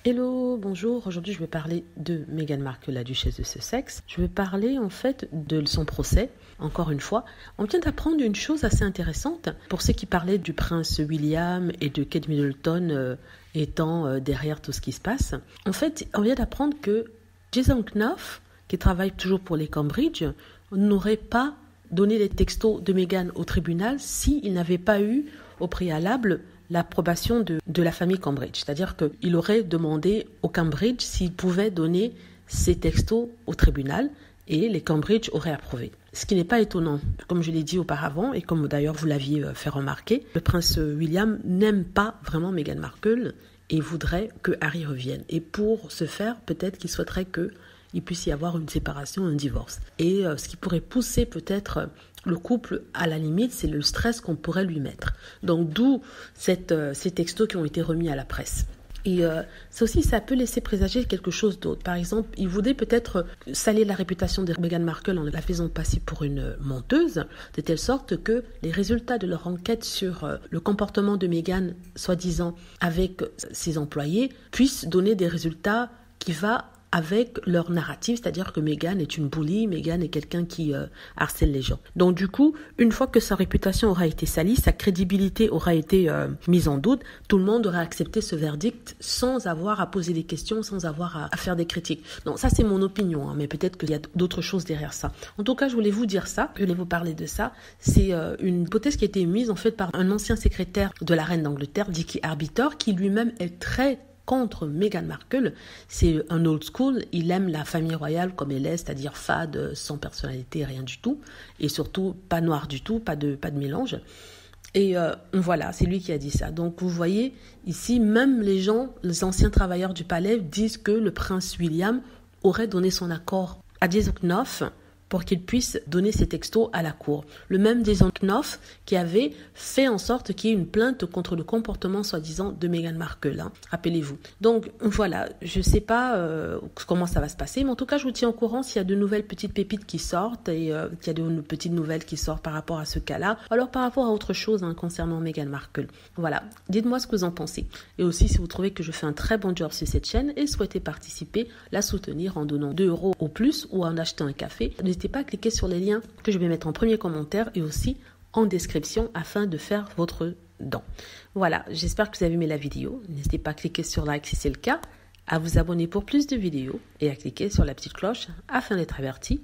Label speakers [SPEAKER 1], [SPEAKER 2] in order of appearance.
[SPEAKER 1] Hello, bonjour. Aujourd'hui, je vais parler de Meghan Markle, la duchesse de Sussex. Je vais parler en fait de son procès. Encore une fois, on vient d'apprendre une chose assez intéressante pour ceux qui parlaient du prince William et de Kate Middleton étant derrière tout ce qui se passe. En fait, on vient d'apprendre que Jason Knopf, qui travaille toujours pour les Cambridge, n'aurait pas donné les textos de Meghan au tribunal s'il n'avait pas eu au préalable l'approbation de la famille Cambridge. C'est-à-dire qu'il aurait demandé au Cambridge s'il pouvait donner ces textos au tribunal et les Cambridge auraient approuvé. Ce qui n'est pas étonnant. Comme je l'ai dit auparavant et comme d'ailleurs vous l'aviez fait remarquer, le prince William n'aime pas vraiment Meghan Markle et voudrait que Harry revienne. Et pour ce faire, peut-être qu'il souhaiterait qu'il puisse y avoir une séparation, un divorce. Et ce qui pourrait pousser peut-être le couple, à la limite, c'est le stress qu'on pourrait lui mettre. Donc d'où ces textos qui ont été remis à la presse. Et ça aussi, ça peut laisser présager quelque chose d'autre. Par exemple, il voulait peut-être salir la réputation de Meghan Markle en la faisant passer pour une menteuse, de telle sorte que les résultats de leur enquête sur le comportement de Meghan, soi-disant avec ses employés, puissent donner des résultats qui vont avec leur narrative, c'est-à-dire que Meghan est une bully, Meghan est quelqu'un qui harcèle les gens. Donc du coup, une fois que sa réputation aura été salie, sa crédibilité aura été mise en doute, tout le monde aura accepté ce verdict sans avoir à poser des questions, sans avoir à faire des critiques. Donc ça c'est mon opinion, mais peut-être qu'il y a d'autres choses derrière ça. En tout cas, je voulais vous dire ça, je voulais vous parler de ça. C'est une hypothèse qui a été émise en fait par un ancien secrétaire de la reine d'Angleterre, Dicky Arbiter, qui lui-même est très contre Meghan Markle. C'est un old school, il aime la famille royale comme elle est, c'est-à-dire fade, sans personnalité, rien du tout, et surtout pas noir du tout, pas de mélange. Et voilà, c'est lui qui a dit ça. Donc vous voyez, ici, même les gens, les anciens travailleurs du palais disent que le prince William aurait donné son accord à Jason Knopf pour qu'il puisse donner ses textos à la cour. Le même Jason Knopf qui avait fait en sorte qu'il y ait une plainte contre le comportement soi-disant de Meghan Markle. Rappelez-vous. Donc voilà, je ne sais pas comment ça va se passer, mais en tout cas, je vous tiens au courant s'il y a de nouvelles petites pépites qui sortent et qu'il y a de petites nouvelles qui sortent par rapport à ce cas-là. Alors par rapport à autre chose concernant Meghan Markle. Voilà, dites-moi ce que vous en pensez. Et aussi, si vous trouvez que je fais un très bon job sur cette chaîne et souhaitez participer, la soutenir en donnant 2 € au plus ou en achetant un café, n'hésitez pas à cliquer sur les liens que je vais mettre en premier commentaire et aussi en description afin de faire votre don. Voilà, j'espère que vous avez aimé la vidéo. N'hésitez pas à cliquer sur like si c'est le cas, à vous abonner pour plus de vidéos et à cliquer sur la petite cloche afin d'être averti